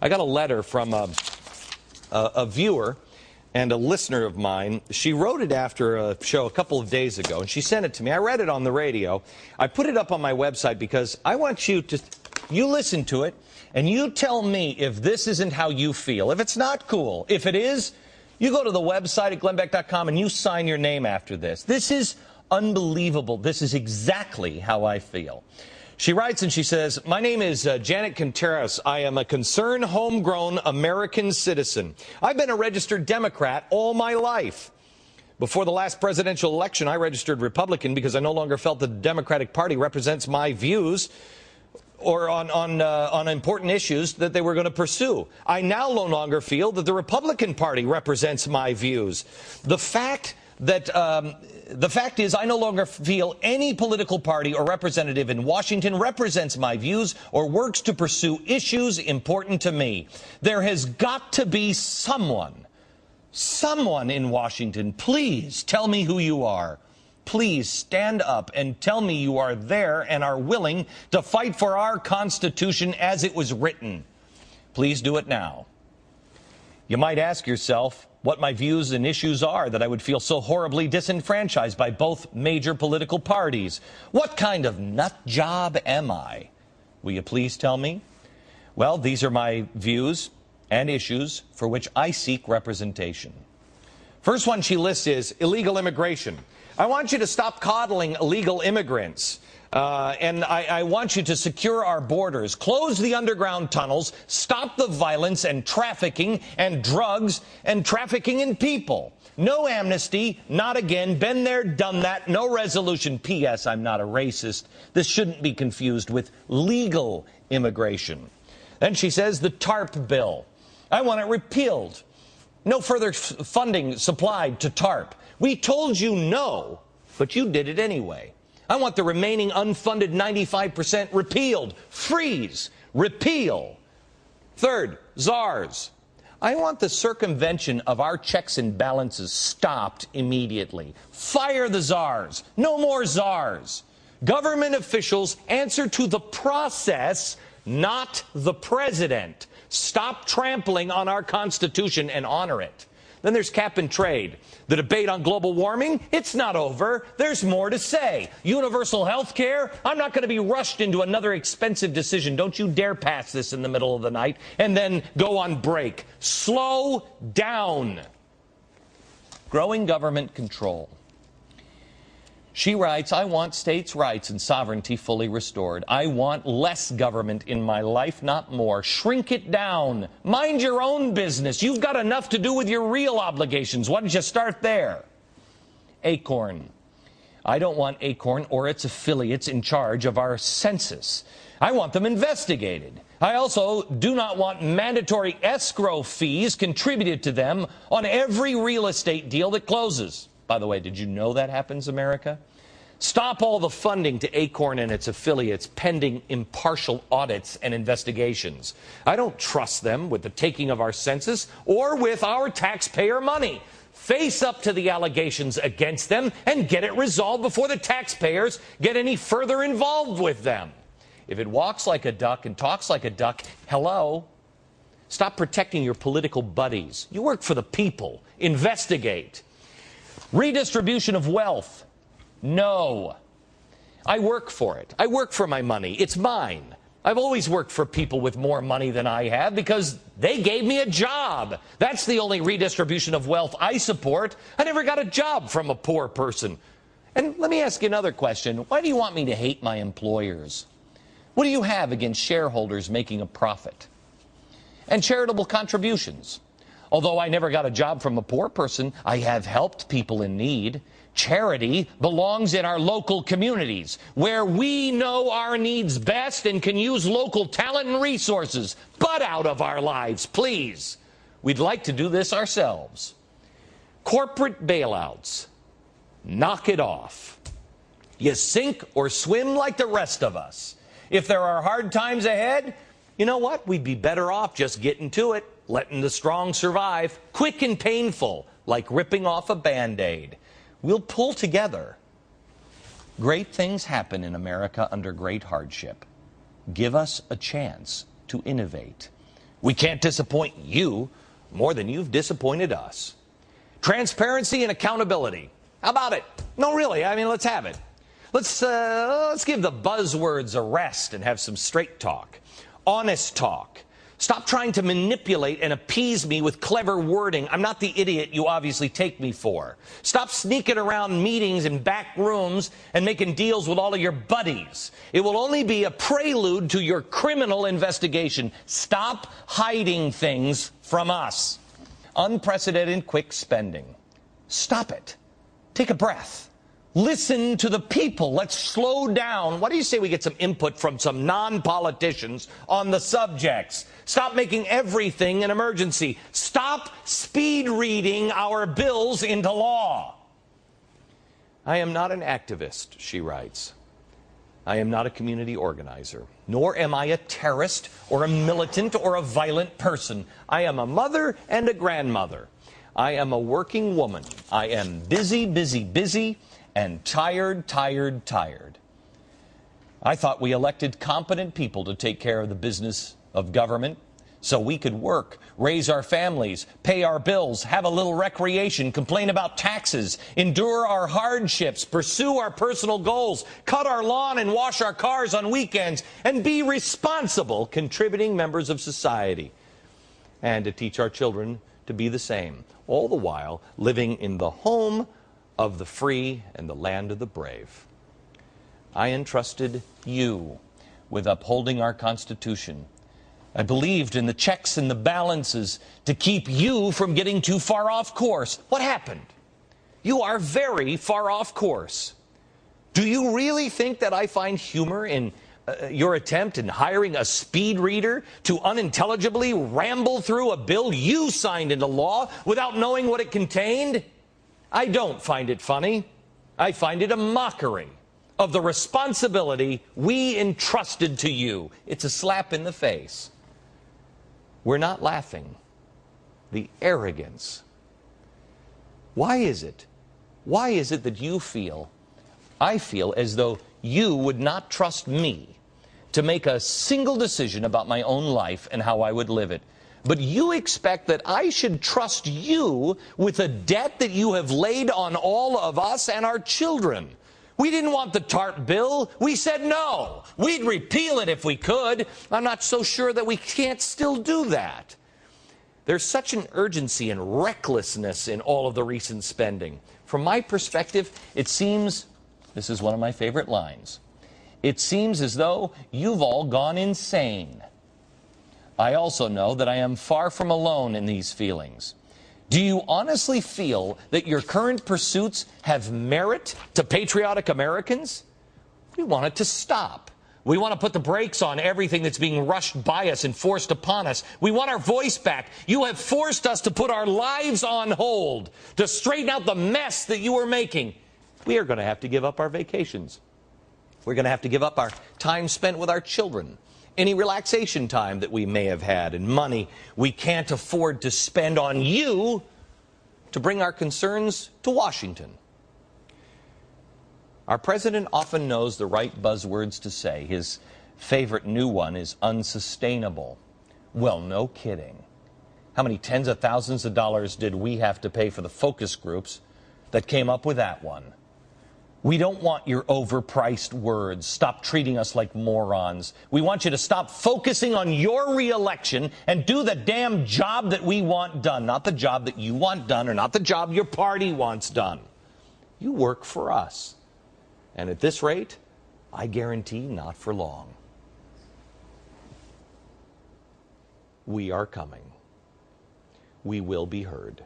I got a letter from a viewer and a listener of mine. She wrote it after a show a couple of days ago, and she sent it to me. I read it on the radio. I put it up on my website because I want you listen to it, and you tell me if this isn't how you feel. If it's not cool. If it is, you go to the website at glennbeck.com and you sign your name after this. This is unbelievable. This is exactly how I feel. She writes and she says, my name is Janet Contreras. I am a concerned, homegrown American citizen. I've been a registered Democrat all my life. Before the last presidential election, I registered Republican because I no longer felt the Democratic Party represents my views or on important issues that they were going to pursue. I now no longer feel that the Republican Party represents my views. The fact is I no longer feel any political party or representative in Washington represents my views or works to pursue issues important to me. There has got to be someone in Washington. Please tell me who you are. Please stand up and tell me you are there and are willing to fight for our Constitution as it was written. Please do it now. You might ask yourself what my views and issues are that I would feel so horribly disenfranchised by both major political parties. What kind of nut job am I? Will you please tell me? Well, these are my views and issues for which I seek representation. First one she lists is illegal immigration. I want you to stop coddling illegal immigrants. And I want you to secure our borders, close the underground tunnels, stop the violence and trafficking and drugs and trafficking in people. No amnesty, not again, been there, done that, no resolution. P.S. I'm not a racist. This shouldn't be confused with legal immigration. Then she says the TARP bill. I want it repealed. No further funding supplied to TARP. We told you no, but you did it anyway. I want the remaining unfunded 95% repealed. Freeze. Repeal. Third, czars. I want the circumvention of our checks and balances stopped immediately. Fire the czars. No more czars. Government officials answer to the process, not the president. Stop trampling on our Constitution and honor it. Then there's cap and trade. The debate on global warming, it's not over. There's more to say. Universal health care, I'm not going to be rushed into another expensive decision. Don't you dare pass this in the middle of the night and then go on break. Slow down. Growing government control. She writes, I want states' rights and sovereignty fully restored. I want less government in my life, not more. Shrink it down. Mind your own business. You've got enough to do with your real obligations. Why don't you start there? ACORN. I don't want ACORN or its affiliates in charge of our census. I want them investigated. I also do not want mandatory escrow fees contributed to them on every real estate deal that closes. By the way, did you know that happens, America? Stop all the funding to ACORN and its affiliates pending impartial audits and investigations. I don't trust them with the taking of our census or with our taxpayer money. Face up to the allegations against them and get it resolved before the taxpayers get any further involved with them. If it walks like a duck and talks like a duck, hello? Stop protecting your political buddies. You work for the people. Investigate. Redistribution of wealth. No. I work for it. I work for my money. It's mine. I've always worked for people with more money than I have because they gave me a job. That's the only redistribution of wealth I support. I never got a job from a poor person. And let me ask you another question. Why do you want me to hate my employers? What do you have against shareholders making a profit? And charitable contributions. Although I never got a job from a poor person, I have helped people in need. Charity belongs in our local communities, where we know our needs best and can use local talent and resources. Butt out of our lives, please. We'd like to do this ourselves. Corporate bailouts. Knock it off. You sink or swim like the rest of us. If there are hard times ahead, you know what? We'd be better off just getting to it. Letting the strong survive, quick and painful, like ripping off a Band-Aid. We'll pull together. Great things happen in America under great hardship. Give us a chance to innovate. We can't disappoint you more than you've disappointed us. Transparency and accountability. How about it? No, really, I mean, let's have it. Let's give the buzzwords a rest and have some straight talk. Honest talk. Stop trying to manipulate and appease me with clever wording. I'm not the idiot you obviously take me for. Stop sneaking around meetings in back rooms and making deals with all of your buddies. It will only be a prelude to your criminal investigation. Stop hiding things from us. Unprecedented quick spending. Stop it. Take a breath. Listen to the people. Let's slow down. Why do you say we get some input from some non-politicians on the subjects? Stop making everything an emergency. Stop speed reading our bills into law. I am not an activist, she writes. I am not a community organizer, nor am I a terrorist or a militant or a violent person. I am a mother and a grandmother. I am a working woman. I am busy, busy, busy, and tired, tired, tired. I thought we elected competent people to take care of the business of government so we could work, raise our families, pay our bills, have a little recreation, complain about taxes, endure our hardships, pursue our personal goals, cut our lawn and wash our cars on weekends, and be responsible, contributing members of society, and to teach our children to be the same, all the while living in the home of the free and the land of the brave. I entrusted you with upholding our Constitution. I believed in the checks and the balances to keep you from getting too far off course. What happened? You are very far off course. Do you really think that I find humor in your attempt in hiring a speed reader to unintelligibly ramble through a bill you signed into law without knowing what it contained? I don't find it funny. I find it a mockery of the responsibility we entrusted to you. It's a slap in the face. We're not laughing. The arrogance. Why is it? Why is it that you feel, I feel as though you would not trust me to make a single decision about my own life and how I would live it? But you expect that I should trust you with a debt that you have laid on all of us and our children. We didn't want the TARP bill. We said no. We'd repeal it if we could. I'm not so sure that we can't still do that. There's such an urgency and recklessness in all of the recent spending. From my perspective, it seems, this is one of my favorite lines, it seems as though you've all gone insane. I also know that I am far from alone in these feelings. Do you honestly feel that your current pursuits have merit to patriotic Americans? We want it to stop. We want to put the brakes on everything that's being rushed by us and forced upon us. We want our voice back. You have forced us to put our lives on hold, to straighten out the mess that you are making. We are going to have to give up our vacations. We're going to have to give up our time spent with our children, any relaxation time that we may have had, and money we can't afford to spend on you to bring our concerns to Washington. Our president often knows the right buzzwords to say. His favorite new one is unsustainable. Well, no kidding. How many tens of thousands of dollars did we have to pay for the focus groups that came up with that one? We don't want your overpriced words. Stop treating us like morons. We want you to stop focusing on your reelection and do the damn job that we want done, not the job that you want done or not the job your party wants done. You work for us. And at this rate, I guarantee not for long. We are coming. We will be heard.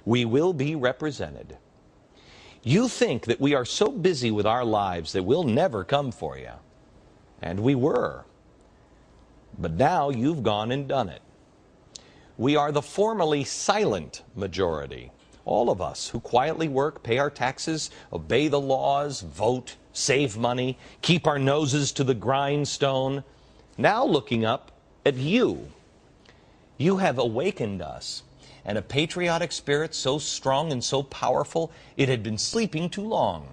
We will be represented. You think that we are so busy with our lives that we'll never come for you. And we were. But now you've gone and done it. We are the formerly silent majority. All of us who quietly work, pay our taxes, obey the laws, vote, save money, keep our noses to the grindstone. Now looking up at you. You have awakened us. And a patriotic spirit so strong and so powerful, it had been sleeping too long.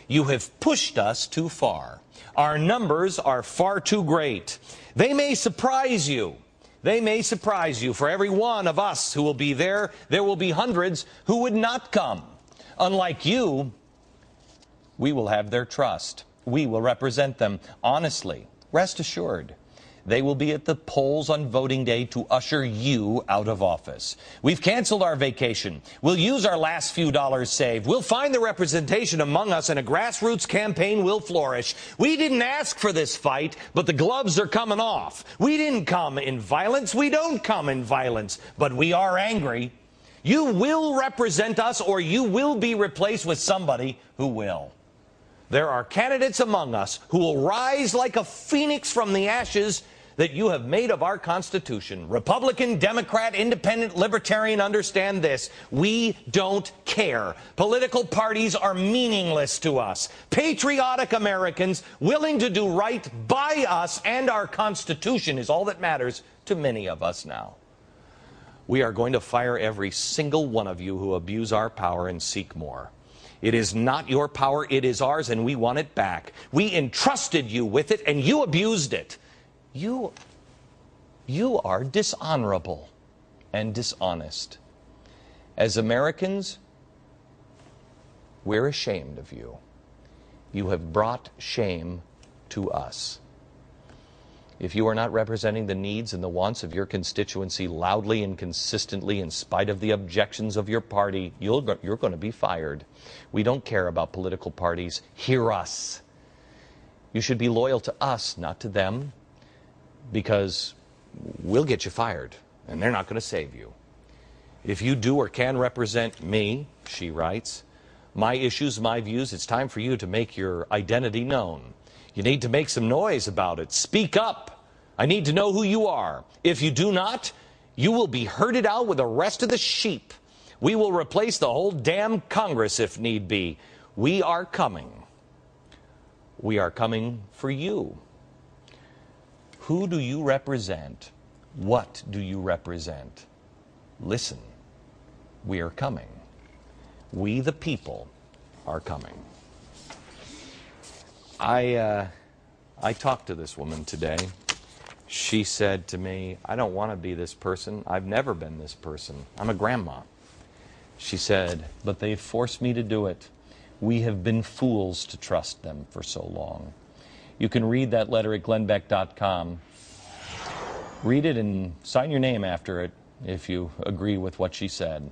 You have pushed us too far. Our numbers are far too great. They may surprise you. They may surprise you. For every one of us who will be there, there will be hundreds who would not come. Unlike you, we will have their trust. We will represent them honestly. Rest assured, they will be at the polls on voting day to usher you out of office. We've canceled our vacation. We'll use our last few dollars saved. We'll find the representation among us, and a grassroots campaign will flourish. We didn't ask for this fight, but the gloves are coming off. We didn't come in violence. We don't come in violence, but we are angry. You will represent us, or you will be replaced with somebody who will. There are candidates among us who will rise like a phoenix from the ashes that you have made of our Constitution. Republican, Democrat, Independent, Libertarian, understand this. We don't care. Political parties are meaningless to us. Patriotic Americans willing to do right by us and our Constitution is all that matters to many of us now. We are going to fire every single one of you who abuse our power and seek more. It is not your power, it is ours, and we want it back. We entrusted you with it, and you abused it. You are dishonorable and dishonest. As Americans, we're ashamed of you. You have brought shame to us. If you are not representing the needs and the wants of your constituency loudly and consistently in spite of the objections of your party, you're going to be fired. We don't care about political parties. Hear us. You should be loyal to us, not to them, because we'll get you fired, and they're not going to save you. If you do or can represent me, she writes, my issues, my views, it's time for you to make your identity known. You need to make some noise about it. Speak up. I need to know who you are. If you do not, you will be herded out with the rest of the sheep. We will replace the whole damn Congress if need be. We are coming. We are coming for you. Who do you represent? What do you represent? Listen, we are coming. We the people are coming. I talked to this woman today. She said to me, I don't want to be this person. I've never been this person. I'm a grandma. She said, but they've forced me to do it. We have been fools to trust them for so long. You can read that letter at glennbeck.com. Read it and sign your name after it if you agree with what she said.